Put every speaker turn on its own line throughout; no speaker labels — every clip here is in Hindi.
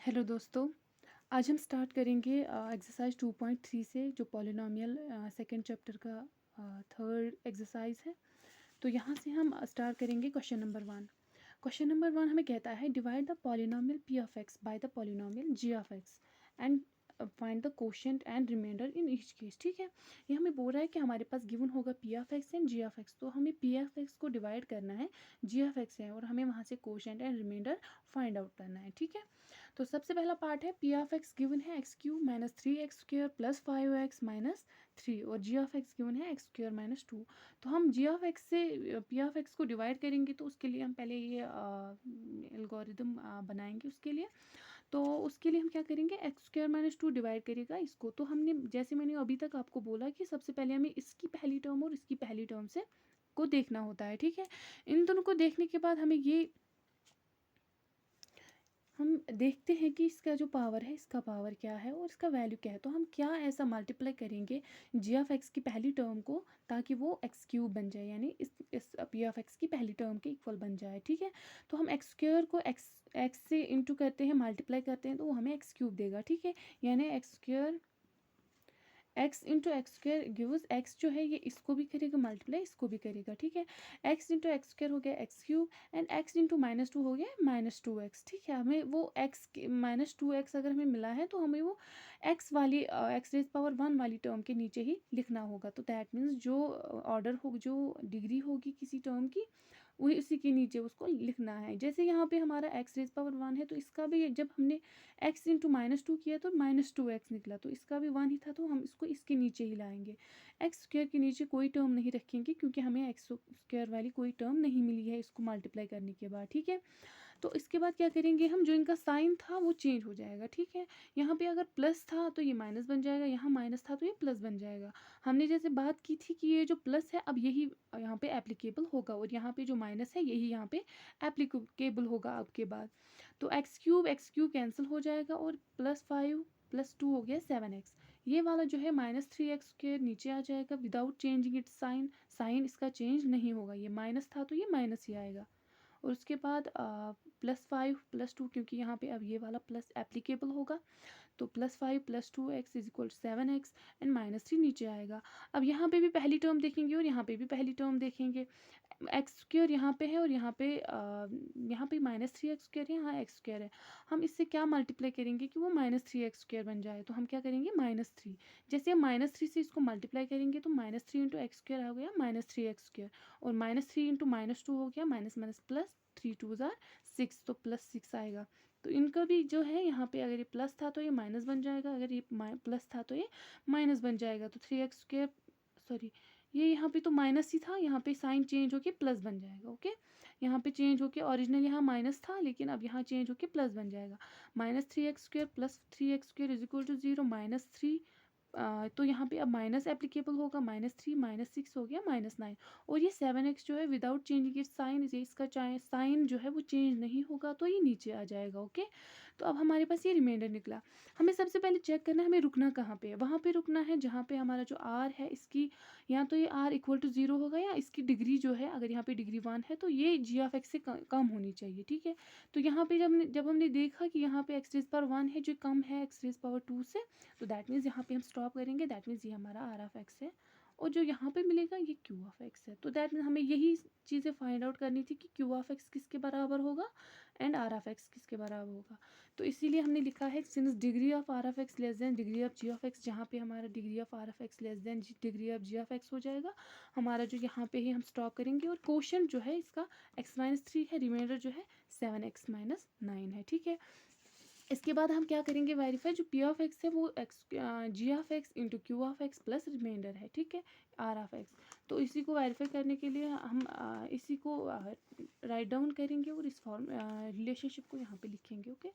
हेलो दोस्तों, आज हम स्टार्ट करेंगे एक्सरसाइज 2.3 से जो पॉलिनोमियल सेकंड चैप्टर का थर्ड एक्सरसाइज है। तो यहाँ से हम स्टार्ट करेंगे क्वेश्चन नंबर 1। क्वेश्चन नंबर 1 हमें कहता है divide the polynomial P of X by the polynomial G of x and find the quotient and remainder in each case. ठीक है, ये हमें बोल रहा है कि हमारे पास गिवन होगा P of x and G of x, तो हमें पी ऑफ एक्स को डिवाइड करना है जी ऑफ एक्स है और हमें वहाँ से quotient and remainder find out करना है। ठीक है, तो सबसे पहला पार्ट है पी ऑफ एक्स गिवन है X cube minus 3x² plus 5x minus 3 और जी ऑफ एक्स गिवन है x² माइनस 2। तो हम जी ऑफ एक्स से पी ऑफ एक्स को डिवाइड करेंगे, तो उसके लिए हम पहले ये एल्गोरिदम बनाएंगे। उसके लिए तो उसके लिए हम क्या करेंगे, x² माइनस 2 डिवाइड करेगा इसको। तो हमने जैसे मैंने अभी तक आपको बोला कि सबसे पहले हमें इसकी पहली टर्म और इसकी पहली टर्म से को देखना होता है। ठीक है, इन दोनों को देखने के बाद हमें ये हम देखते हैं कि इसका जो पावर है, इसका पावर क्या है और इसका वैल्यू क्या है। तो हम क्या ऐसा मल्टीप्लाई करेंगे जी ऑफ एक्स की पहली टर्म को ताकि वो एक्स क्यूब बन जाए, यानी इस पी ऑफ एक्स की पहली टर्म के इक्वल बन जाए। ठीक है, तो हम एक्स स्क्वायर को एक्स से इंटू करते हैं, मल्टीप्लाई करते हैं, तो वो हमें एक्स क्यूब देगा। ठीक है, यानी x square x into x square gives x जो है ये इसको भी करेगा मल्टीप्लाई, इसको भी करेगा। ठीक है, एक्स इंटू एक्स स्क्र हो गया x cube and x into minus 2 हो गया माइनस 2x। ठीक है, हमें वो एक्स माइनस 2x अगर हमें मिला है तो हमें वो एक्स वाली एक्स रेज पावर 1 वाली टर्म के नीचे ही लिखना होगा। तो दैट मीन्स जो ऑर्डर हो, जो डिग्री होगी किसी टर्म की, वही उसी के नीचे उसको लिखना है। जैसे यहाँ पे हमारा एक्स रेज पावर 1 है, तो इसका भी जब हमने एक्स इंटू माइनस 2 किया तो माइनस 2x निकला, तो इसका भी 1 ही था, तो हम इसको इसके नीचे ही लाएंगे। एक्स स्क्वायर के नीचे कोई टर्म नहीं रखेंगे क्योंकि हमें एक्स स्क्वायर वाली कोई टर्म नहीं मिली है इसको मल्टीप्लाई करने के बाद। ठीक है, तो इसके बाद क्या करेंगे हम, जो इनका साइन था वो चेंज हो जाएगा। ठीक है, यहाँ पे अगर प्लस था तो ये माइनस बन जाएगा, यहाँ माइनस था तो ये प्लस बन जाएगा। हमने जैसे बात की थी कि ये जो प्लस है अब यही यहाँ पे एप्लीकेबल होगा और यहाँ पे जो माइनस है यही यहाँ पे एप्लीकेबल होगा अब के बाद। तो एक्स क्यूब कैंसिल हो जाएगा और +5 + 2 हो गया 7x। ये वाला जो है -3x के नीचे आ जाएगा without changing its sign. Sign इसका चेंज नहीं होगा, ये माइनस था तो ये माइनस ही आएगा। और उसके बाद +5 + 2, क्योंकि यहाँ पे अब ये वाला प्लस एप्लीकेबल होगा, तो +5 + 2x = 7x एंड -3 नीचे आएगा। अब यहाँ पे भी पहली टर्म देखेंगे और यहाँ पे भी पहली टर्म देखेंगे। एक्स स्क्वायर यहाँ पे है और यहाँ पे -3x² है, यहाँ एक्स स्क्वायर है। हम इससे क्या मल्टीप्लाई करेंगे कि वो -3x² बन जाए, तो हम क्या करेंगे -3। जैसे हम -3 से इसको मल्टीप्लाई करेंगे तो -3 इंटू x² हो गया -3x² और -3 इंटू -2 हो गया माइनस माइनस प्लस 3 2 ज़ार 6, तो +6 आएगा। तो इनका भी जो है यहाँ पे अगर ये प्लस था तो ये माइनस बन जाएगा, अगर ये प्लस था तो ये माइनस बन जाएगा। तो 3x², सॉरी ये यहाँ पे तो माइनस ही था, यहाँ पे साइन चेंज होके प्लस बन जाएगा। ओके, यहाँ पे चेंज होके ओरिजिनल यहाँ माइनस था लेकिन अब यहाँ चेंज होके प्लस बन जाएगा। -3x² + 3x² = 0 -3। तो यहाँ पे अब माइनस एप्लीकेबल होगा, -3 -6 हो गया -9 और ये 7x जो है विदाउट चेंजिंग इट्स साइन, ये इसका चाहे साइन जो है वो चेंज नहीं होगा तो ये नीचे आ जाएगा। ओके, तो अब हमारे पास ये रिमाइंडर निकला। हमें सबसे पहले चेक करना है हमें रुकना कहाँ पे है, वहाँ पे रुकना है जहाँ पे हमारा जो r है इसकी, या तो ये r = 0 होगा या इसकी डिग्री जो है, अगर यहाँ पे डिग्री 1 है तो ये जी ऑफ एक्स से कम होनी चाहिए। ठीक है, तो यहाँ पे जब हमने देखा कि यहाँ पे x रेज़ पावर 1 है जो कम है x रेज़ पावर 2 से, तो दैट मीन्स यहाँ पे हम स्टॉप करेंगे। दैट मीन्स ये हमारा आर ऑफ एक्स है और जो यहाँ पे मिलेगा ये क्यू ऑफ एक्स है। तो दैट मीन्स हमें यही चीज़ें फाइंड आउट करनी थी कि क्यू ऑफ एक्स किसके बराबर होगा एंड आर ऑफ एक्स किसके बराबर होगा। तो इसीलिए हमने लिखा है since degree of are of X less than degree of G of X, जहाँ पे हमारा degree of are of X less than degree of G of X हो जाएगा हमारा, जो यहाँ पे ही हम स्टॉप करेंगे। और क्वोशंट जो है इसका x-3 है, रिमाइंडर जो है 7x-9 है। ठीक है, इसके बाद हम क्या करेंगे, वेरीफाई जो पी ऑफ एक्स है वो x g of x into q of x plus remainder है। ठीक है, आर ऑफ एक्स। तो इसी को वेरीफाई करने के लिए हम इसी को राइट डाउन करेंगे और इस फॉर्म रिलेशनशिप को यहाँ पे लिखेंगे। ओके,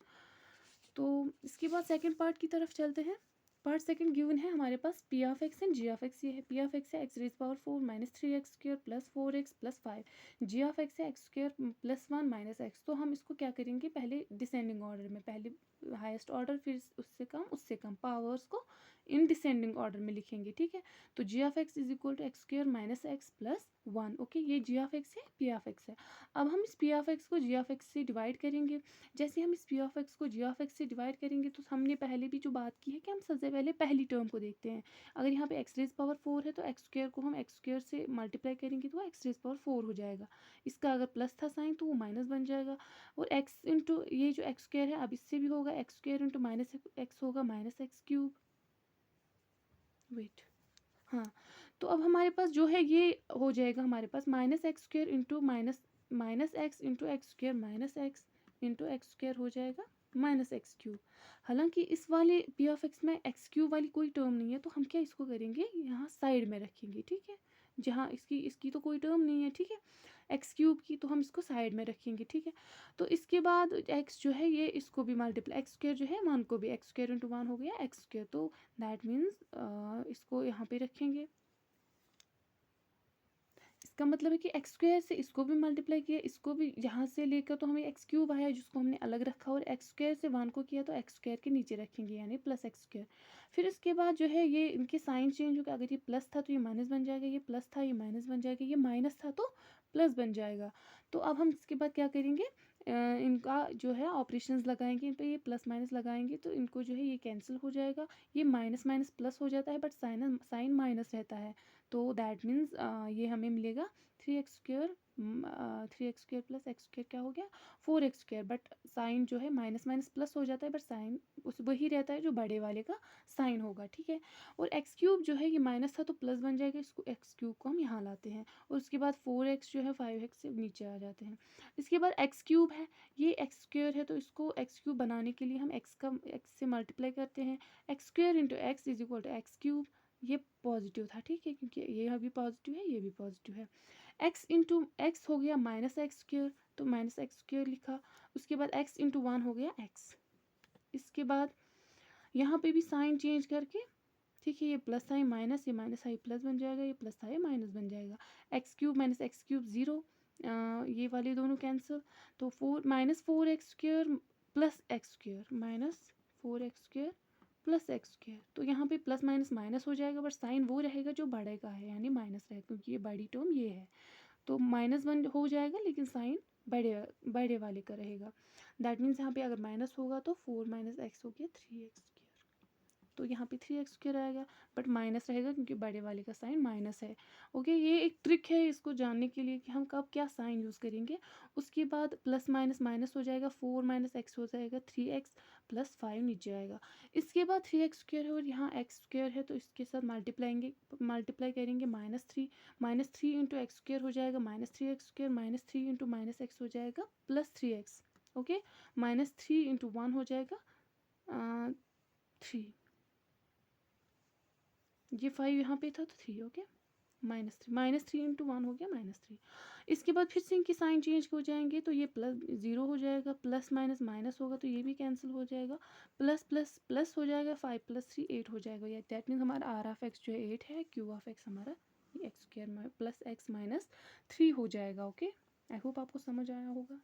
तो इसके बाद सेकंड पार्ट की तरफ चलते हैं। पार्ट सेकंड गिवन है हमारे पास P of x and G of X. ये है पी ऑफ एक्स है X raise power 4 minus 3x² plus 4x plus 5। G of x है x² प्लस 1 माइनस एक्स। तो हम इसको क्या करेंगे, पहले डिसेंडिंग ऑर्डर में, पहले हाईएस्ट ऑर्डर, फिर उससे कम पावर्स को इन डिसेंडिंग ऑर्डर में लिखेंगे, ठीक है। तो G of x is equal to x² minus x plus 1। Okay, ये जी ऑफ एक्स है, पी ऑफ एक्स है। अब हम इस पी ऑफ एक्स को जी ऑफ एक्स से डिवाइड करेंगे। जैसे हम इस पी ऑफ एक्स को जी ऑफ एक्स से डिवाइड करेंगे तो हमने पहले भी जो बात की है कि हम सबसे पहले पहली टर्म को देखते हैं। अगर यहाँ पे एक्स रेज पावर 4 है तो x² को हम x² से मल्टीप्लाई करेंगे तो एक्स रेज पावर 4 हो जाएगा। इसका अगर प्लस था साइन तो वो माइनस बन जाएगा। और x इंटू ये जो x² है अब इससे भी होगा, x² इंटू माइनस एक्स होगा माइनस एक्स क्यूब। वेट, हाँ, तो अब हमारे पास जो है ये हो जाएगा हमारे पास minus x² into minus x into x² minus x into x² हो जाएगा माइनस एक्स क्यूब। हालांकि इस वाले पी ऑफ एक्स में एक्स क्यूब वाली कोई टर्म नहीं है तो हम क्या इसको करेंगे, यहाँ साइड में रखेंगे, ठीक है। जहाँ इसकी तो कोई टर्म नहीं है, ठीक है, एक्स क्यूब की, तो हम इसको साइड में रखेंगे, ठीक है। तो इसके बाद एक्स जो है ये इसको भी मल्टीप्लाई, x² जो है 1 को भी x² इंटू 1 हो गया x², तो दैट मीन्स इसको यहाँ पे रखेंगे। इसका मतलब है कि x² से इसको भी मल्टीप्लाई किया, इसको भी यहाँ से लेकर तो हमें एक्स क्यूब आया जिसको हमने अलग रखा, और x² से 1 को किया तो x² के नीचे रखेंगे यानी प्लस x²। फिर इसके बाद जो है ये इनके साइन चेंज होगा, अगर ये प्लस था तो ये माइनस बन जाएगा, ये प्लस था ये माइनस बन जाएगा, ये माइनस था तो प्लस बन जाएगा। तो अब हम इसके बाद क्या करेंगे, इनका जो है ऑपरेशंस लगाएंगे, इन पर ये प्लस माइनस लगाएंगे तो इनको जो है ये कैंसिल हो जाएगा, ये माइनस माइनस प्लस हो जाता है बट साइन माइनस रहता है। तो दैट मीन्स ये हमें मिलेगा 3x² 3x² प्लस x² क्या हो गया 4x², बट साइन जो है माइनस माइनस प्लस हो जाता है बट साइन उस वही रहता है जो बड़े वाले का साइन होगा, ठीक है। और x³ जो है ये माइनस था तो प्लस बन जाएगा, इसको x³ को हम यहाँ लाते हैं, और उसके बाद 4x जो है 5x से नीचे आ जाते हैं। इसके बाद x³ है, ये x² है तो इसको x³ बनाने के लिए हम x से मल्टीप्लाई करते हैं, x² into x is equal to x³। ये पॉजिटिव था, ठीक है, क्योंकि ये भी पॉजिटिव है ये भी पॉजिटिव है। x इंटू एक्स हो गया माइनस x², तो माइनस x² लिखा। उसके बाद x इंटू 1 हो गया x। इसके बाद यहाँ पे भी साइन चेंज करके, ठीक है, ये प्लस था ये माइनस, ये माइनस था ये प्लस बन जाएगा, ये प्लस था ये माइनस बन जाएगा। x³ माइनस x³ 0, ये वाले दोनों कैंसिल, तो 4 minus 4x² plus x² minus 4x² plus x²। तो यहाँ पे प्लस माइनस माइनस हो जाएगा बट साइन वो रहेगा जो बड़े का है यानी माइनस रहेगा, क्योंकि ये बड़ी टर्म ये है, तो माइनस 1 हो जाएगा लेकिन साइन बड़े वाले का रहेगा। दैट मीन्स यहाँ पे अगर माइनस होगा तो 4 माइनस एक्स हो गया 3x², तो यहाँ पे 3x² आएगा बट माइनस रहेगा क्योंकि बड़े वाले का साइन माइनस है। ओके, ये एक ट्रिक है इसको जानने के लिए कि हम कब क्या साइन यूज़ करेंगे। उसके बाद प्लस माइनस माइनस हो जाएगा, 4 माइनस एक्स हो जाएगा 3x प्लस 5 नीचे आएगा। इसके बाद 3x² है और यहाँ x² है तो इसके साथ मल्टीप्लाई करेंगे -3 इंटू x² हो जाएगा -3x², -3 इंटू माइनस एक्स हो जाएगा +3x। ओके, -3 इंटू 1 हो जाएगा 3, ये 5 यहाँ पे था तो 3, ओके, -3 इंटू 1 हो गया -3। इसके बाद फिर से इनके साइन चेंज हो जाएंगे तो ये प्लस 0 हो जाएगा, प्लस माइनस माइनस होगा तो ये भी कैंसिल हो जाएगा, प्लस प्लस प्लस हो जाएगा, 5 + 3 8 हो जाएगा। या दैट मीन्स हमारा आर ऑफ एक्स जो है 8 है, क्यू ऑफ एक्स हमारा x² में प्लस x माइनस 3 हो जाएगा। ओके, आई होप आपको समझ आया होगा।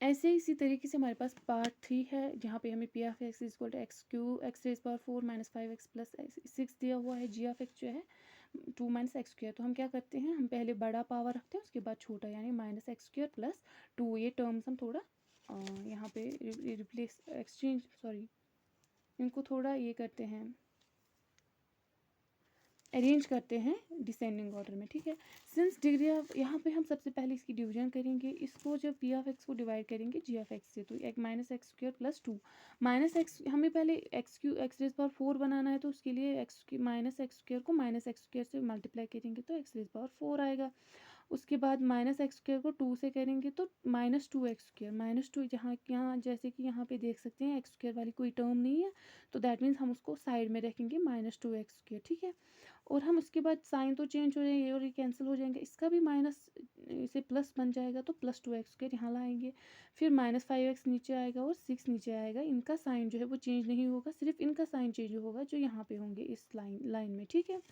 ऐसे ही इसी तरीके से हमारे पास पार्ट 3 है जहाँ पे हमें P of x equal to x raise power 4 minus 5x plus 6 दिया हुआ है, जी ऑफ एक्स जो है 2 माइनस x²। तो हम क्या करते हैं, हम पहले बड़ा पावर रखते हैं उसके बाद छोटा यानी -x² प्लस 2। ये टर्म्स हम थोड़ा यहाँ पे रिप्लेस एक्सचेंज सॉरी इनको थोड़ा ये करते हैं, अरेंज करते हैं डिसेंडिंग ऑर्डर में, ठीक है। सिंस डिग्री ऑफ, यहाँ पे हम सबसे पहले इसकी डिवीजन करेंगे, इसको जब पी ऑफ एक्स को डिवाइड करेंगे जी ऑफ एक्स से, तो एक -x² प्लस 2 -x, हमें पहले एक्स रेज पावर 4 बनाना है तो उसके लिए -x² को -x² से मल्टीप्लाई करेंगे तो x रेज पावर 4 आएगा। उसके बाद माइनस एक्स स्क्वायर को 2 से करेंगे तो माइनस 2 एक्स स्क्वायर, माइनस 2 जहाँ यहाँ जैसे कि यहाँ पे देख सकते हैं एक्स स्क्वायर वाली कोई टर्म नहीं है, तो दैट मीन्स हम उसको साइड में रखेंगे -2 एक्स स्क्वायर, ठीक है। और हम उसके बाद साइन तो चेंज हो जाएंगे और ये कैंसिल हो जाएंगे, इसका भी माइनस से प्लस बन जाएगा, तो +2 एक्स स्क्वायर यहाँ लाएंगे। फिर -5 एक्स नीचे आएगा और 6 नीचे आएगा, इनका साइन जो है वो चेंज नहीं होगा, सिर्फ इनका साइन चेंज होगा जो यहाँ पे होंगे इस लाइन में, ठीक है।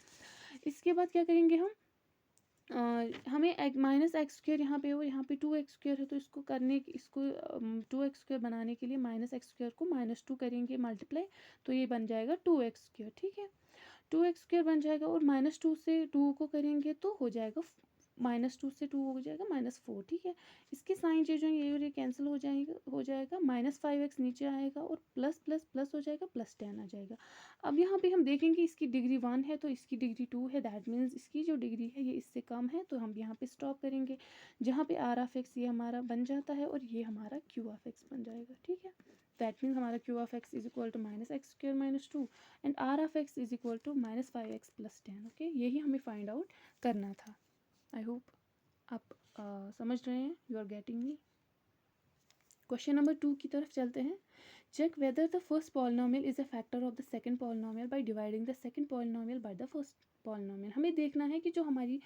इसके बाद क्या करेंगे हम, हमें माइनस एक्स स्क्वायर यहाँ पे और यहाँ पे 2 एक्स स्क्वायर है, तो इसको करने इसको 2 एक्स स्क्वायर बनाने के लिए माइनस एक्स स्क्वायर को -2 करेंगे मल्टीप्लाई, तो ये बन जाएगा 2 एक्स स्क्वायर, ठीक है। 2 एक्स स्क्वायर बन जाएगा और -2 से 2 को करेंगे तो हो जाएगा -2 से 2 हो जाएगा -4, ठीक है। इसके साइन चेंज होंगे, ये और ये कैंसिल हो जाएगा, -5x नीचे आएगा और प्लस प्लस प्लस हो जाएगा, +10 आ जाएगा। अब यहाँ पे हम देखेंगे इसकी डिग्री 1 है तो इसकी डिग्री 2 है, दैट मीन्स इसकी जो डिग्री है ये इससे कम है, तो हम यहाँ पे स्टॉप करेंगे। जहाँ पे r(x) ये हमारा बन जाता है और ये हमारा q(x) बन जाएगा, ठीक है। दैट मीन्स हमारा q(x) is equal to -x² - 2 and r(x) is equal to -5x + 10, okay. यही हमें फाइंड आउट करना था। आई होप आप समझ रहे हैं, you are getting me. Question number 2 की तरफ चलते हैं। Check whether the first polynomial is a factor of the second polynomial by dividing the second polynomial by the first polynomial. हमें देखना है कि जो हमारी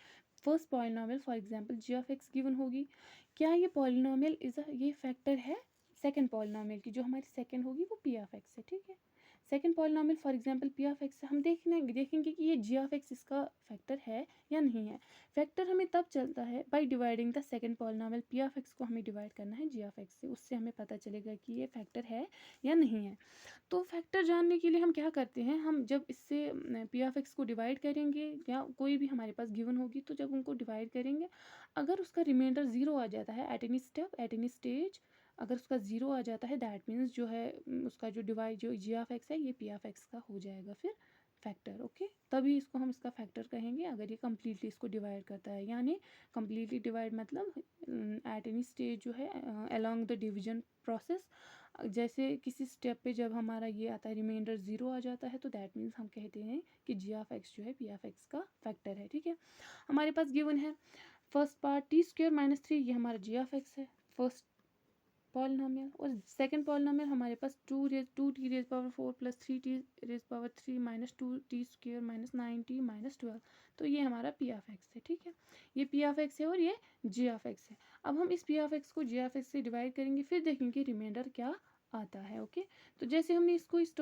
first polynomial for example g(x) given होगी, क्या ये पॉलिनोमियल ये फैक्टर है सेकंड पॉलिनोमियल की, जो हमारी सेकंड होगी वो p(x) है, ठीक है। Second polynomial for example p(x) से हम देखेंगे कि ये g(x) इसका फैक्टर है या नहीं है। फैक्टर हमें तब चलता है bye dividing the second polynomial p(x) को हमें डिवाइड करना है g(x) से, उससे हमें पता चलेगा कि ये फैक्टर है या नहीं है। तो फैक्टर जानने के लिए हम क्या करते हैं, हम जब इससे p(x) को डिवाइड करेंगे या कोई भी हमारे पास गिवन होगी, तो जब उनको डिवाइड करेंगे, अगर उसका रिमाइंडर 0 आ जाता है at any step at any stage, अगर उसका 0 आ जाता है दैट मीन्स जो है उसका जो g(x) है ये p(x) का हो जाएगा फिर फैक्टर, ओके। तभी इसको हम इसका फैक्टर कहेंगे अगर ये कम्प्लीटली इसको डिवाइड करता है, यानी कम्प्लीटली डिवाइड मतलब एट एनी स्टेज जो है अलोंग द डिवीजन प्रोसेस, जैसे किसी स्टेप पे जब हमारा ये आता है रिमाइंडर 0 आ जाता है, तो दैट मीन्स हम कहते हैं कि g(x) जो है p(x) का फैक्टर है, ठीक है। हमारे पास गिवन है फर्स्ट पार्ट t² - 3, ये हमारा g(x) है फर्स्ट पॉलिनोमियल, और सेकंड पॉलिनोमियल हमारे पास 2t⁴ + 3t⁻³ - 2t² - 9t - 12, तो ये हमारा p(x) है, ठीक है। ये p(x) है और ये g(x) है। अब हम इस p(x) को g(x) से डिवाइड करेंगे, फिर देखेंगे रिमाइंडर क्या आता है, ओके। तो जैसे हमने इसको इस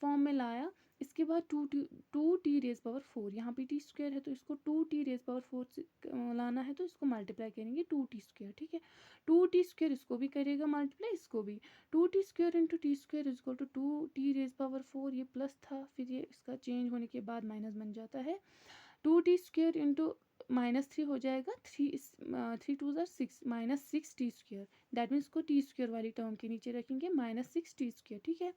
फॉर्म में लाया, इसके बाद 2t⁴, यहाँ पे t² है तो इसको 2t⁴ से लाना है, तो इसको मल्टीप्लाई करेंगे 2t², ठीक है। 2t² इसको भी करेगा मल्टीप्लाई, इसको भी 2t² × t² is equal to 2t⁴, ये प्लस था, फिर ये इसका चेंज होने के बाद माइनस बन जाता है, 2t² × -3 हो जाएगा, 3 2 6 -6t², दैट मीन्स को t² वाली टर्म के नीचे रखेंगे -6t², ठीक है।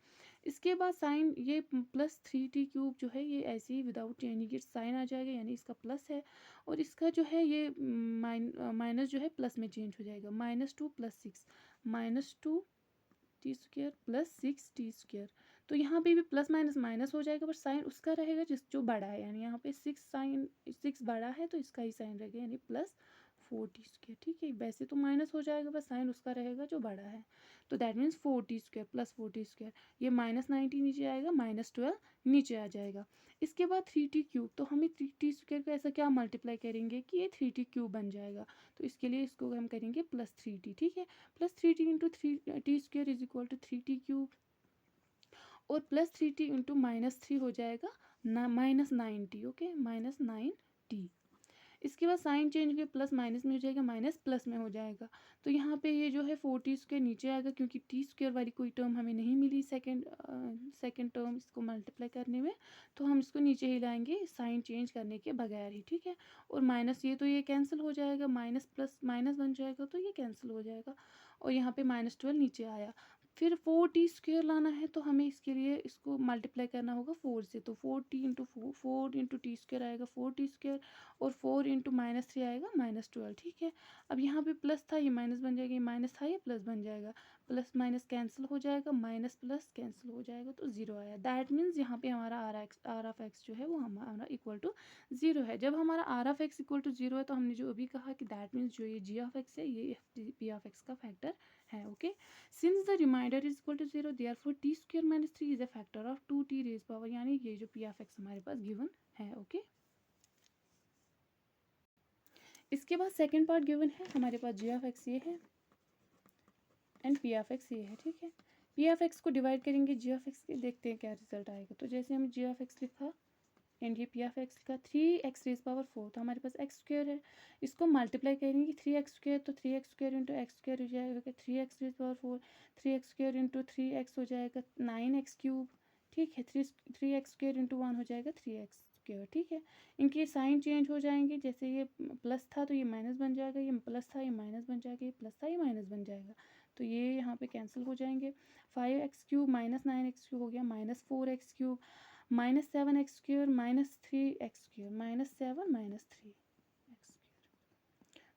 इसके बाद साइन ये +3t³ जो है ये ऐसे ही विदाउट चेंजिंग इट्स साइन आ जाएगा, यानी इसका प्लस है, और इसका जो है ये माइनस जो है प्लस में चेंज हो जाएगा, -2 + 6 -2t² + 6t², तो यहाँ पे भी प्लस माइनस माइनस हो जाएगा, बट साइन उसका रहेगा जो बड़ा है, यानी यहाँ पे 6 बड़ा है तो इसका ही साइन रहेगा, यानी +4t², ठीक है। वैसे तो माइनस हो जाएगा, बस साइन उसका रहेगा जो बड़ा है, तो दैट मीन्स 4t² + 4t², ये -90 नीचे आएगा, -12 नीचे आ जाएगा। इसके बाद 3t³, तो हमें 3t² को ऐसा क्या मल्टीप्लाई करेंगे कि ये 3t³ बन जाएगा, तो इसके लिए इसको हम करेंगे +3t, ठीक है। +3t × 3t² is equal to 3t³, और +3t × -3 हो जाएगा -9t, ओके, -9t। इसके बाद साइन चेंज के प्लस माइनस में हो जाएगा, माइनस प्लस में हो जाएगा, तो यहाँ पे ये जो है 4t² नीचे आएगा, क्योंकि t² वाली कोई टर्म हमें नहीं मिली सेकंड टर्म इसको मल्टीप्लाई करने में, तो हम इसको नीचे ही लाएंगे साइन चेंज करने के बगैर ही, ठीक है। और माइनस ये तो ये कैंसिल हो जाएगा, माइनस प्लस माइनस बन जाएगा, तो ये कैंसिल हो जाएगा, और यहाँ पे -12 नीचे आया। फिर 4t² लाना है तो हमें इसके लिए इसको मल्टीप्लाई करना होगा 4 से, तो 4 इंटू t² आएगा 4t² और 4 इंटू -3 आएगा -12, ठीक है। अब यहाँ पे प्लस था, ये माइनस बन जाएगा, ये माइनस था, ये प्लस बन जाएगा, प्लस माइनस कैंसिल हो जाएगा, माइनस प्लस कैंसिल हो जाएगा, तो 0 आया। दैट मीन्स यहाँ पे हमारा आर ऑफ एक्स जो है वो हमारा इक्वल टू 0 है। जब हमारा r of x equal to 0 है तो हमने जो अभी कहा कि दैट मीन्स जो ये जी ऑफ एक्स है ये पी ऑफ एक्स का फैक्टर है, okay. Since the remainder is equal to 0 therefore t² - 3 is a factor of 2t raise power, यानी ये जो पी ऑफ एक्स हमारे पास गिवन है, ओके। इसके बाद सेकंड पार्ट गिवन है हमारे पास, जी ऑफ एक्स ये है एंड पी ऑफ एक्स ये है, ठीक है। पी ऑफ एक्स को डिवाइड करेंगे जी ऑफ एक्स के, देखते हैं क्या रिजल्ट आएगा। तो जैसे हम जी ऑफ एक्स लिखा एंड ये पी ऑफ एक्स का 3x रेज पावर 4, तो हमारे पास x² है, इसको मल्टीप्लाई करेंगे 3x², तो 3x² इंटू x² हो जाएगा 3x raise power 4, 3x² into 3x हो जाएगा 9x³, ठीक है। 3x² इंटू 1 हो जाएगा 3x², ठीक है। इनके साइन चेंज हो जाएंगे, जैसे ये प्लस था तो ये माइनस बन जाएगा, ये प्लस था ये माइनस बन जाएगा, ये प्लस था ये माइनस बन जाएगा, तो ये यहाँ पे कैंसिल हो जाएंगे। 5x³ माइनस 9x³ हो गया -4x³ -7x² -3x² -7 -3x²,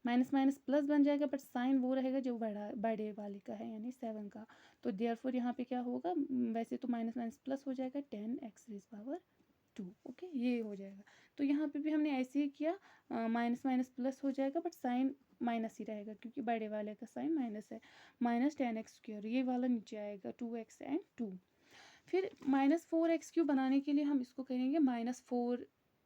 minus minus plus बन जाएगा, बट साइन वो रहेगा जो बड़े वाले का है, यानी 7 का। तो देयरफॉर यहाँ पे क्या होगा, वैसे तो माइनस माइनस प्लस हो जाएगा 10x रेज पावर 2, ओके, ये हो जाएगा। तो यहाँ पे भी हमने ऐसे ही किया, माइनस माइनस प्लस हो जाएगा बट साइन माइनस ही रहेगा क्योंकि बड़े वाले का साइन माइनस है, -10x², ये वाला नीचे आएगा 2x एंड 2। फिर -4x³ बनाने के लिए हम इसको करेंगे -4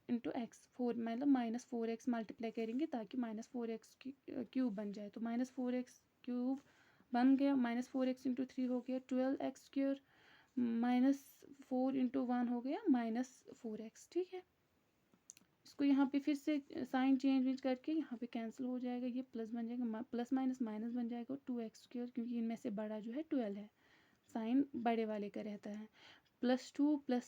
इंटू एक्स, 4 मतलब -4x मल्टीप्लाई करेंगे ताकि -4x³ बन जाए, तो -4x³ बन गया, -4x इंटू 3 हो गया 12x², -4 इंटू 1 हो गया -4x, ठीक है। इसको यहाँ पे फिर से साइन चेंज करके यहाँ पे कैंसिल हो जाएगा, ये प्लस बन जाएगा, प्लस माइनस माइनस बन जाएगा 2x², क्योंकि इनमें से बड़ा जो है 12 है, साइन बड़े वाले का रहता है। +2 +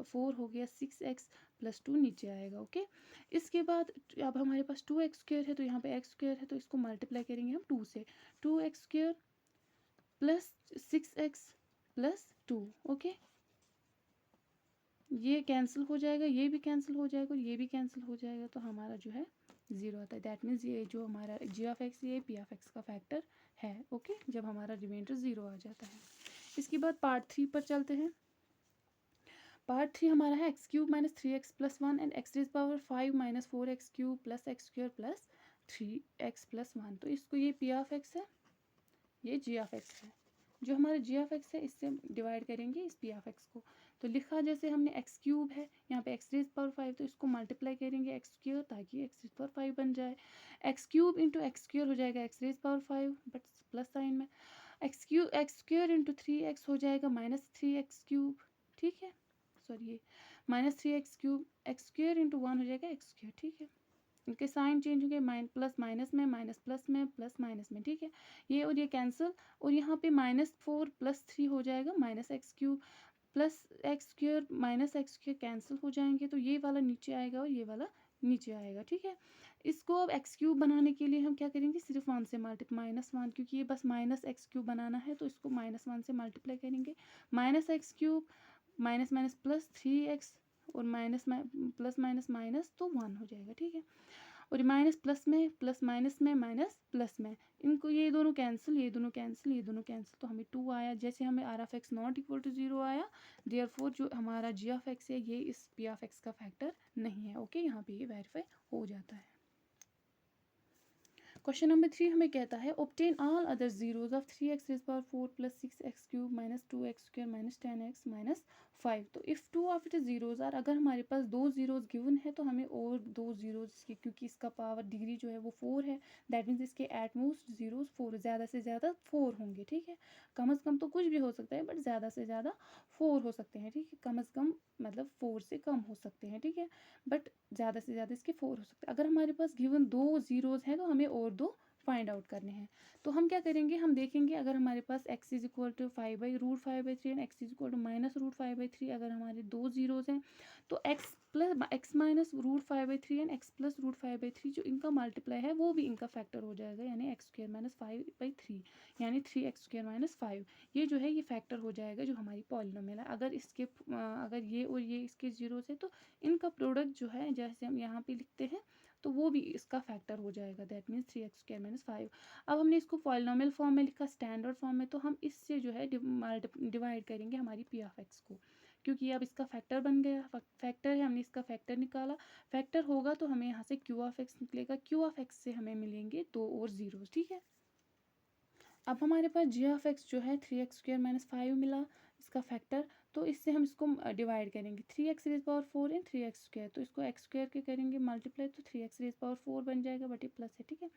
4 हो गया 6x +2 नीचे आएगा, ओके। इसके बाद अब हमारे पास 2x² है, तो यहाँ पे x² है तो इसको मल्टीप्लाई करेंगे हम 2 से, 2x² + 6x + 2, ओके। ये कैंसिल हो जाएगा, ये भी कैंसिल हो जाएगा और ये भी कैंसिल हो जाएगा, तो हमारा जो है 0 आता है। दैट मीन्स ये जो हमारा जी ऑफ एक्स ये पी ऑफ एक्स का फैक्टर है, ओके, जब हमारा रिमाइंडर 0 आ जाता है। इसके बाद पार्ट 3 पर चलते हैं। पार्ट 3 हमारा है x³ - 3x + 1 and x rays power 5 - 4x³ + x² + 3x + 1। तो इसको ये पी ऑफ एक्स है, ये जी ऑफ एक्स है। जो हमारा जी ऑफ एक्स है इससे डिवाइड करेंगे इस पी ऑफ एक्स को। तो लिखा जैसे हमने x³ है, यहाँ पे x रेज़ पावर 5, तो इसको मल्टीप्लाई करेंगे x² ताकि x रेज़ पावर 5 बन जाए। x³ इंटू x² हो जाएगा x rays power 5 but plus sign में, x² इंटू 3x हो जाएगा -3x³, ठीक है। सॉरी, -3x³ x² इंटू 1 हो जाएगा x², ठीक है। इनके साइन चेंज होंगे, प्लस माइनस में, माइनस प्लस में, प्लस माइनस में, ठीक है। ये और ये कैंसिल, और यहाँ पे -4 + 3 हो जाएगा -x³ + x² -x² कैंसिल हो जाएंगे, तो ये वाला नीचे आएगा और ये वाला नीचे आएगा, ठीक है। इसको अब x³ बनाने के लिए हम क्या करेंगे, सिर्फ 1 से मल्टीप्लाई, -1, क्योंकि ये बस -x³ बनाना है तो इसको -1 से मल्टीप्लाई करेंगे, -x³ minus minus plus 3x और प्लस माइनस माइनस तो 1 हो जाएगा, ठीक है। और माइनस प्लस में, प्लस माइनस में, माइनस प्लस में, इनको ये दोनों कैंसिल, ये दोनों कैंसिल, ये दोनों कैंसिल, तो हमें 2 आया। जैसे हमें r of x not equal to 0 आया, देयरफॉर जो हमारा जी ऑफ एक्स है ये इस पी ऑफ एक्स का फैक्टर नहीं है, ओके। यहाँ पे ये वेरीफाई हो जाता है। क्वेश्चन नंबर 3 हमें कहता है obtain all other zeros of 3x rays power 4 + 6x³ - 2x² - 10x - 5। तो if 2 of it zeros are, अगर हमारे पास 2 जीरोज गिवन है तो हमें और 2 जीरोज की, क्योंकि इसका पावर डिग्री जो है वो 4 है, दैट मीन्स इसके एट मोस्ट जीरोज 4, ज़्यादा से ज़्यादा 4 होंगे, ठीक है। कम अज़ कम तो कुछ भी हो सकता है बट ज़्यादा से ज़्यादा 4 हो सकते हैं, ठीक है। कम अज़ कम मतलब 4 से कम हो सकते हैं, ठीक है, बट ज़्यादा से ज़्यादा इसके 4 हो सकते हैं। अगर हमारे पास गिवन 2 जीरोज हैं तो हमें और 2 फाइंड आउट करने हैं। तो हम क्या करेंगे, हम देखेंगे अगर हमारे पास x is equal to 5/√5/3 and x is equal to -√5/3, अगर हमारे दो जीरोज़ हैं तो x minus √5/3 and x plus √5/3 जो इनका मल्टीप्लाई है वो भी इनका फैक्टर हो जाएगा, यानी x² - 5/3 यानी 3x² - 5। ये जो है ये फैक्टर हो जाएगा जो हमारी पॉलिनोमियल है। अगर इसके अगर ये और ये इसके जीरोज़ है तो इनका प्रोडक्ट जो है जैसे हम यहाँ पे लिखते हैं तो वो भी इसका फैक्टर हो जाएगा, दैट मीन्स 3x² - 5। अब हमने इसको पॉलिनोमियल फॉर्म में लिखा, स्टैंडर्ड फॉर्म में, तो हम इससे जो है डिवाइड करेंगे हमारी p(x) को, क्योंकि अब इसका फैक्टर बन गया, फैक्टर है, हमने इसका फैक्टर निकाला, फैक्टर होगा तो हमें यहाँ से q(x) निकलेगा, q(x) से हमें मिलेंगे 2 और जीरोज़, ठीक है। अब हमारे पास g(x) जो है 3x² - 5 मिला इसका फैक्टर, तो इससे हम इसको डिवाइड करेंगे, 3x⁴ एंड 3x², तो इसको x² के करेंगे मल्टीप्लाई तो 3x⁴ बन जाएगा, बट ये प्लस है, ठीक है।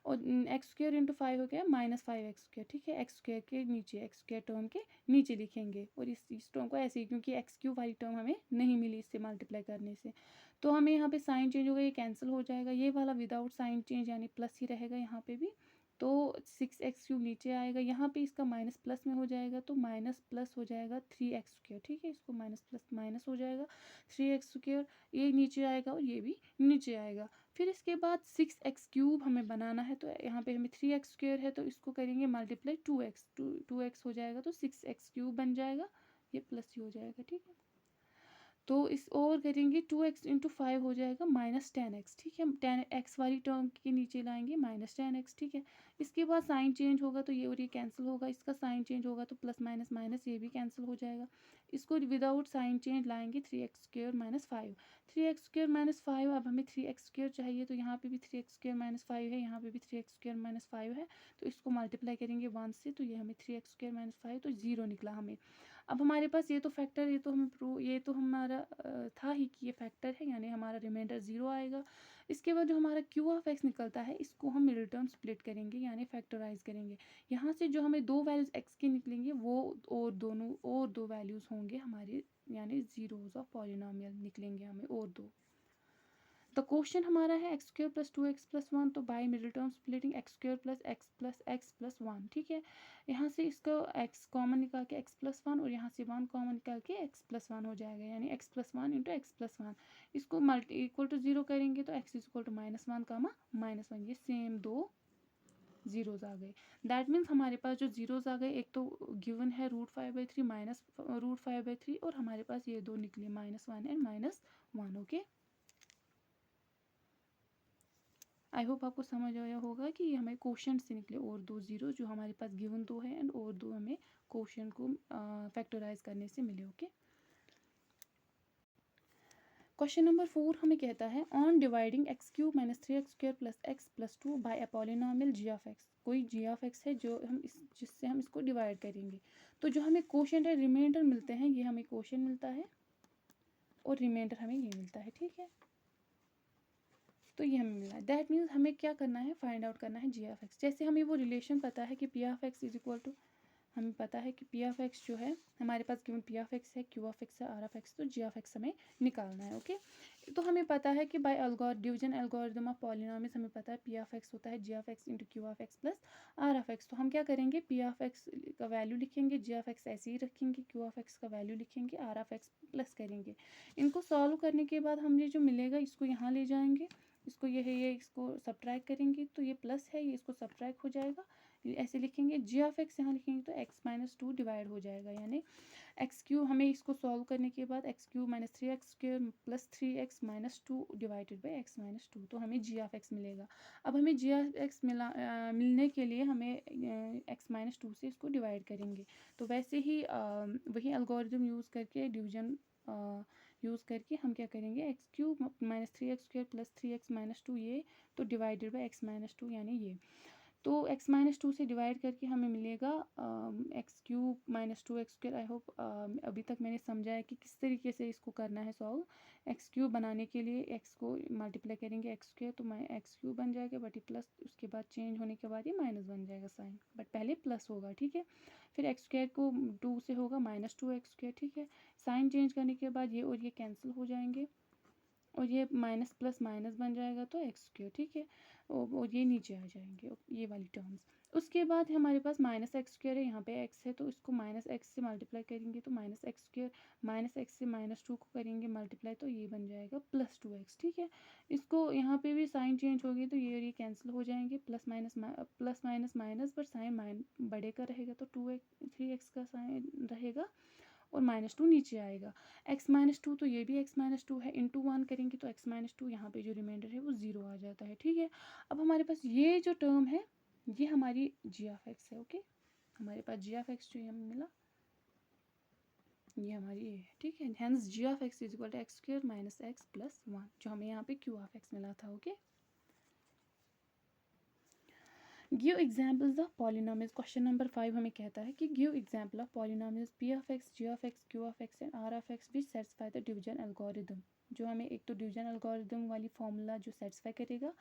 और x² × 5 हो गया -5x², ठीक है। x² के नीचे x² टर्म के नीचे लिखेंगे, और इस टर्म को ऐसे ही, क्योंकि x³ वाली टर्म हमें नहीं मिली इससे मल्टीप्लाई करने से, तो हमें यहाँ पे साइन चेंज होगा, ये कैंसिल हो जाएगा, ये वाला विदाउट साइन चेंज यानी प्लस ही रहेगा यहाँ पे भी। तो 6x³ नीचे आएगा, यहाँ पे इसका माइनस प्लस में हो जाएगा, तो माइनस प्लस हो जाएगा 3x², ठीक है। इसको माइनस प्लस माइनस हो जाएगा 3x², ये नीचे आएगा और ये भी नीचे आएगा। फिर इसके बाद 6x³ हमें बनाना है, तो यहाँ पे हमें 3x² है तो इसको करेंगे मल्टीप्लाई 2x हो जाएगा, तो 6x³ बन जाएगा, ये प्लस ही हो जाएगा, ठीक है। तो इस और करेंगे 2x × 5 हो जाएगा -10x, ठीक है। 10x वाली टर्म के नीचे लाएंगे -10x, ठीक है। इसके बाद साइन चेंज होगा तो ये और ये कैंसिल होगा, इसका साइन चेंज होगा तो प्लस माइनस माइनस ये भी कैंसिल हो जाएगा। इसको विदाउट साइन चेंज लाएंगे 3x² - 5, 3x² - 5। अब हमें 3x² चाहिए, तो यहाँ पे भी 3x² - 5 है, यहाँ पे भी 3x² - 5 है, तो इसको मल्टीप्लाई करेंगे 1 से, तो ये हमें 3x² - 5 तो 0 निकला हमें। अब हमारे पास ये तो फैक्टर, ये तो हमारा था ही कि ये फैक्टर है, यानी हमारा रिमाइंडर 0 आएगा। इसके बाद जो हमारा q(x) निकलता है, इसको हम मिडिल टर्म स्प्लिट करेंगे यानी फैक्टराइज करेंगे। यहाँ से जो हमें दो वैल्यूज़ x की निकलेंगे वो और दो वैल्यूज़ होंगे हमारे, यानी जीरोज़ ऑफ पॉलिनोमियल निकलेंगे हमें और दो। द क्वेश्चन हमारा है x² + 2x + 1, तो by middle term splitting x² + x + x + 1, ठीक है। यहाँ से इसको x कॉमन निकाल के x + 1 और यहाँ से 1 कॉमन निकाल के x + 1 हो जाएगा, यानी x + 1 × x + 1। इसको इक्वल टू 0 करेंगे तो x = -1, -1, ये सेम दो जीरोज़ आ गए। दैट मीन्स हमारे पास जो जीरोज़ आ गए, एक तो गिवन है √5/3 -√5/3, और हमारे पास ये दो निकले -1 एंड -1, ओके। आई होप आपको समझ आया होगा कि ये हमें क्वेश्चन से निकले और दो जीरो, जो हमारे पास गिवन दो है, एंड और दो हमें क्वेश्चन को फैक्टराइज करने से मिले, ओके। क्वेश्चन नंबर 4 हमें कहता है on dividing x³ - 3x² + x + 2 by a polynomial g(x), कोई g(x) है जो जिससे हम इसको डिवाइड करेंगे। तो जो हमें क्वेश्चन है, रिमाइंडर मिलते हैं, ये हमें क्वेश्चन मिलता है और रिमाइंडर हमें ये मिलता है, ठीक है। तो ये हमें मिला, दैट मीन्स हमें क्या करना है, फाइंड आउट करना है g(x). जैसे हमें वो रिलेशन पता है कि p(x) इज इक्वल टू, हमें पता है कि p(x) जो है हमारे पास गिवन p(x) है, q(x) है, r(x), तो g(x) हमें निकालना है, ओके। तो हमें पता है कि by division algorithm of polynomials हमें पता है p(x) होता है g(x) × q(x) + r(x). तो हम क्या करेंगे, p(x) का वैल्यू लिखेंगे, g(x) ऐसे ही रखेंगे, q(x) का वैल्यू लिखेंगे, r(x) प्लस करेंगे। इनको सॉल्व करने के बाद हम ये जो मिलेगा इसको यहाँ ले जाएंगे, इसको ये है, ये इसको सब्ट्रैक्ट करेंगे तो ये प्लस है, ये इसको सब्ट्रैक्ट हो जाएगा, ऐसे लिखेंगे। g(x) यहाँ लिखेंगे तो x - 2 डिवाइड हो जाएगा, यानी x³ हमें इसको सॉल्व करने के बाद x³ - 3x² + 3x - 2 divided by x - 2, तो हमें g(x) मिलेगा। अब हमें g(x) मिलने के लिए हमें x - 2 से इसको डिवाइड करेंगे। तो वैसे ही वही एल्गोरिदम यूज़ करके, डिवीजन यूज़ करके हम क्या करेंगे, x³ - 3x² + 3x - 2, ये तो डिवाइडेड बाई x - 2, यानी ये, तो x - 2 से डिवाइड करके हमें मिलेगा x³ - 2x²। आई होप अभी तक मैंने समझा है कि किस तरीके से इसको करना है सॉल्व। x³ बनाने के लिए x को मल्टीप्लाई करेंगे x², तो x³ बन जाएगा, बट ये प्लस, उसके बाद चेंज होने के बाद ये माइनस बन जाएगा साइन, बट पहले प्लस होगा, ठीक है। फिर x² को 2 से होगा -2x², ठीक है। साइन चेंज करने के बाद ये और ये कैंसिल हो जाएंगे, और ये माइनस प्लस माइनस बन जाएगा तो एक्स स्क्वायर, ठीक है। और ये नीचे आ जाएंगे ये वाली टर्म्स। उसके बाद हमारे पास माइनस एक्स स्क्वायर है, यहाँ पे एक्स है तो इसको माइनस एक्स से मल्टीप्लाई करेंगे तो minus x square, minus x से माइनस टू को करेंगे मल्टीप्लाई तो ये बन जाएगा प्लस टू एक्स, ठीक है। इसको यहाँ पे भी साइन चेंज होगी तो ये और ये कैंसिल हो जाएंगे, प्लस माइनस माइनस, पर साइन बड़े का रहेगा तो 3x का साइन रहेगा और माइनस टू नीचे आएगा। x माइनस टू तो ये भी x माइनस टू है, इंटू वन करेंगे तो x माइनस टू, यहाँ पे जो रिमाइंडर है वो ज़ीरो आ जाता है, ठीक है। अब हमारे पास ये जो टर्म है ये हमारी जी ऑफ एक्स है, ओके। हमारे पास जी ऑफ एक्स जो हमें मिला ये हमारी ये है, ठीक है। Hence g of x is equal to x square minus x plus one, जो हमें यहाँ पे क्यू ऑफ एक्स मिला था, okay. Give examples of polynomials, question number 5 हमें कहता है कि give example of polynomials p of x, g of x, q of x and r of x which satisfy the division algorithm. जो हमें एक तो डिवीजन एल्गोरिदम वाली फॉर्मूला जो सेटिस्फाई करेगा,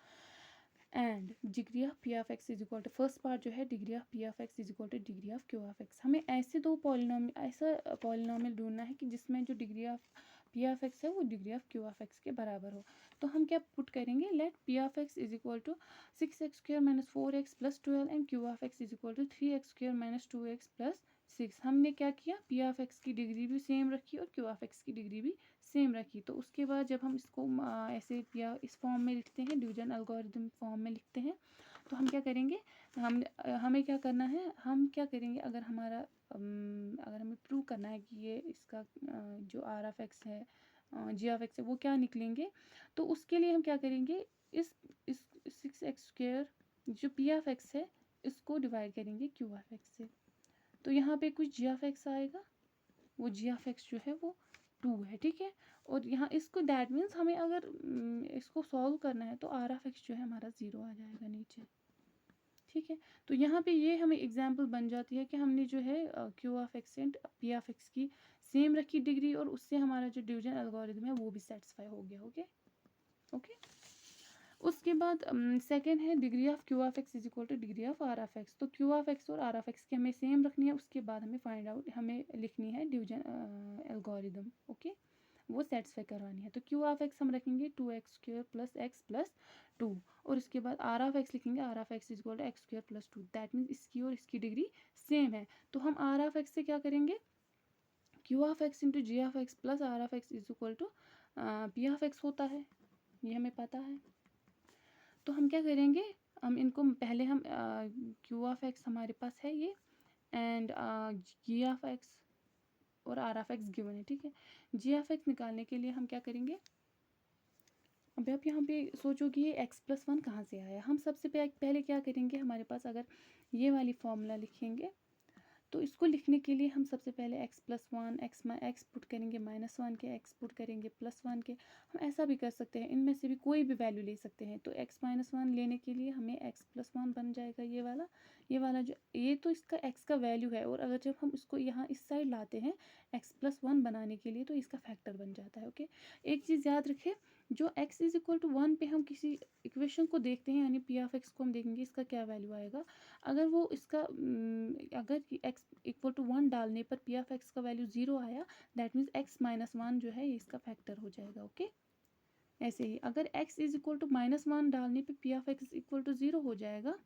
and degree of p of x is equal to, first part जो है degree of p of x is equal to degree of q of x. हमें ऐसे दो पॉलिनोमियल, ऐसा पॉलिनोमियल ढूंढना है कि जिसमें जो degree of p of x है वो degree of q of x के बराबर हो। तो हम क्या पुट करेंगे, let p of x is equal to 6x square minus 4x plus 12 and q of x is equal to 3x square minus 2x plus 6। हमने क्या किया, पी ऑफ एक्स की डिग्री भी सेम रखी और क्यू ऑफ एक्स की डिग्री भी सेम रखी। तो उसके बाद जब हम इसको ऐसे या इस फॉर्म में लिखते हैं, डिवीजन एल्गोरिदम फॉर्म में लिखते हैं, तो हम क्या करेंगे, हमें क्या करना है, हम क्या करेंगे, अगर हमें प्रूव करना है कि ये इसका जो आर ऑफ एक्स है, जी ऑफ एक्स है, वो क्या निकलेंगे, तो उसके लिए हम क्या करेंगे, इस 6x स्क्वायर जो पी ऑफ एक्स है इसको डिवाइड करेंगे क्यू ऑफ एक्स से। तो यहाँ पे कुछ जी ऑफ एक्स आएगा, वो जी ऑफ एक्स जो है वो 2 है, ठीक है। और यहाँ इसको दैट मीन्स हमें अगर इसको सॉल्व करना है तो आर ऑफ एक्स जो है हमारा 0 आ जाएगा नीचे, ठीक है। तो यहाँ पे ये हमें एग्जाम्पल बन जाती है कि हमने जो है Q of x and P of x की सेम रखी डिग्री, और उससे हमारा जो डिवीजन एल्गोरिदम है वो भी सेटिस्फाई हो गया, ओके ओके। उसके बाद सेकंड है degree of q of x is equal to degree of are of x. तो क्यू ऑफ एक्स और आर ऑफ एक्स की हमें सेम रखनी है, उसके बाद हमें लिखनी है डिवीजन एल्गोरिदम, ओके, वो सेटिस्फाई करवानी है। तो क्यू ऑफ एक्स हम रखेंगे 2x square plus x plus 2, और उसके बाद आर ऑफ एक्स लिखेंगे r of x is equal to x square plus 2, that means इसकी और इसकी डिग्री सेम है। तो हम आर ऑफ एक्स से क्या करेंगे, q of x into ji of x plus are of x is equal to p of x होता है, ये हमें पता है। तो हम क्या करेंगे, हम इनको पहले हम क्यू ऑफ एक्स हमारे पास है ये, एंड जी ऑफ एक्स और आर ऑफ एक्स गिवन है, ठीक है। जी ऑफ एक्स निकालने के लिए हम क्या करेंगे, अभी आप यहाँ पे सोचो कि ये x प्लस वन कहाँ से आया। हम सबसे पहले क्या करेंगे, हमारे पास अगर ये वाली फॉर्मूला लिखेंगे तो इसको लिखने के लिए हम सबसे पहले x plus one, x put करेंगे माइनस वन के, x पुट करेंगे प्लस वन के। हम ऐसा भी कर सकते हैं, इनमें से भी कोई भी वैल्यू ले सकते हैं। तो x माइनस वन लेने के लिए हमें x प्लस वन बन जाएगा, ये वाला जो ये तो इसका x का वैल्यू है, और अगर जब हम इसको यहाँ इस साइड लाते हैं x प्लस वन बनाने के लिए तो इसका फैक्टर बन जाता है, ओके। एक चीज़ याद रखें, जो x is equal to one पे हम किसी इक्वेशन को देखते हैं, यानी पी ऑफ एक्स को हम देखेंगे इसका क्या वैल्यू आएगा। अगर वो इसका अगर x इक्वल टू वन डालने पर पी ऑफ एक्स का वैल्यू 0 आया, that means x minus one जो है ये इसका फैक्टर हो जाएगा, ओके। ऐसे ही अगर x is equal to minus one डालने पे p of x equal to 0 हो जाएगा,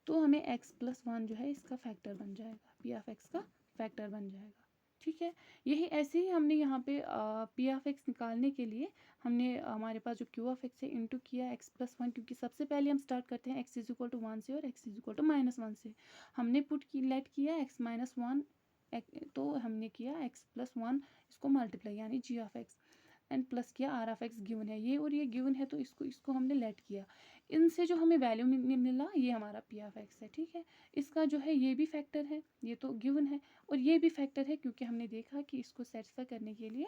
तो हमें x प्लस वन जो है इसका फैक्टर बन जाएगा, पी ऑफ एक्स का फैक्टर बन जाएगा, ठीक है। यही ऐसे ही हमने यहाँ पे पी ऑफ एक्स निकालने के लिए हमने हमारे पास जो क्यू ऑफ एक्स है इंटू किया x प्लस वन, क्योंकि सबसे पहले हम स्टार्ट करते हैं x is equal to one से और x is equal to minus one से। हमने लेट किया x माइनस वन, तो हमने किया x प्लस वन, इसको मल्टीप्लाई यानी जी ऑफ एक्स, एंड प्लस किया आर ऑफ एक्स गिवन है ये, और ये गिवन है तो इसको हमने लेट किया। इनसे जो हमें वैल्यू मिला ये हमारा पी ऑफ एक्स है, ठीक है। इसका जो है ये भी फैक्टर है, ये तो गिवन है, और ये भी फैक्टर है क्योंकि हमने देखा कि इसको सेटिस्फाई करने के लिए,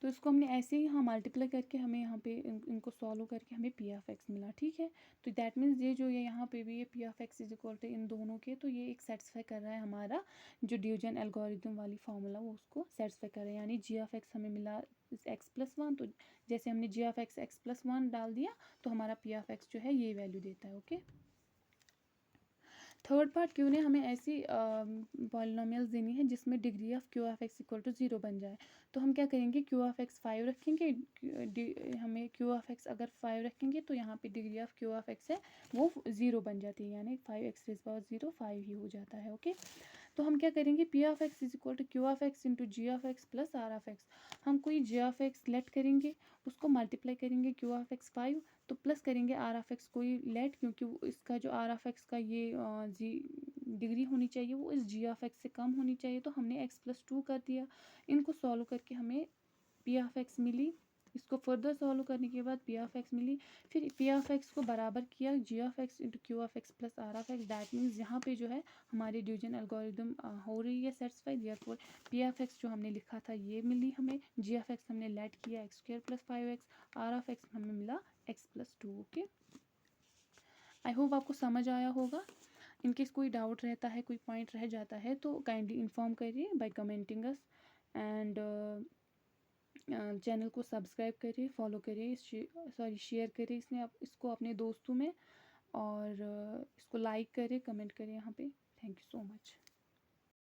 तो इसको हमने ऐसे ही यहाँ मल्टीप्लाई करके हमें यहाँ पे इनको सॉल्व करके हमें पी ऑफ एक्स मिला, ठीक है। तो दैट मीन्स ये जो ये यहाँ पे भी ये p of x is equal to इन दोनों के, तो ये एक सेटिस्फाई कर रहा है हमारा जो डिवीजन एल्गोरिदम वाली फार्मूला, वो उसको सेटिस्फाई कर रहा है। यानी जी ऑफ एक्स हमें मिला एक्स प्लस वन, तो जैसे हमने जी ऑफ एक्स प्लस वन डाल दिया तो हमारा पी ऑफ एक्स जो है ये वैल्यू देता है, ओके। थर्ड पार्ट क्यों ने हमें ऐसी पॉलिनोमियल्स देनी है जिसमें degree of q of x equal to 0 बन जाए। तो हम क्या करेंगे, क्यू ऑफ एक्स 5 रखेंगे, हमें क्यू ऑफ एक्स अगर 5 रखेंगे तो यहाँ पे degree of q of x है वो 0 बन जाती है, यानी 5x⁻0 5 ही हो जाता है। ओके, तो हम क्या करेंगे, P of x is equal to Q of x into ji of x plus are of X. हम कोई जी ऑफ एक्स लेट करेंगे, उसको मल्टीप्लाई करेंगे क्यू ऑफ एक्स 5, तो प्लस करेंगे आर ऑफ एक्स कोई लेट, क्योंकि इसका जो आर ऑफ एक्स का ये जी डिग्री होनी चाहिए वो इस जी ऑफ एक्स से कम होनी चाहिए, तो हमने x+2 कर दिया। इनको सॉल्व करके हमें पी ऑफ एक्स मिली, इसको फर्दर सॉल्व करने के बाद पी ऑफ एक्स मिली, फिर पी ऑफ एक्स को बराबर किया g of x into q of x plus are of x. That means यहाँ पे जो है हमारी डिवीजन एल्गोरिदम हो रही है satisfy, therefore P of x जो हमने लिखा था ये मिली हमें, जी ऑफ एक्स हमने लेट किया x² + 5x, are of x हमें मिला x+2। ओके, आई होप आपको समझ आया होगा। इनकेस कोई डाउट रहता है, कोई पॉइंट रह जाता है तो काइंडली इन्फॉर्म करिए by commenting us, and channel को सब्सक्राइब करिए, फॉलो करिए, शेयर करिए इसको अपने दोस्तों में, और इसको लाइक करें, कमेंट करें यहाँ पे। Thank you so much.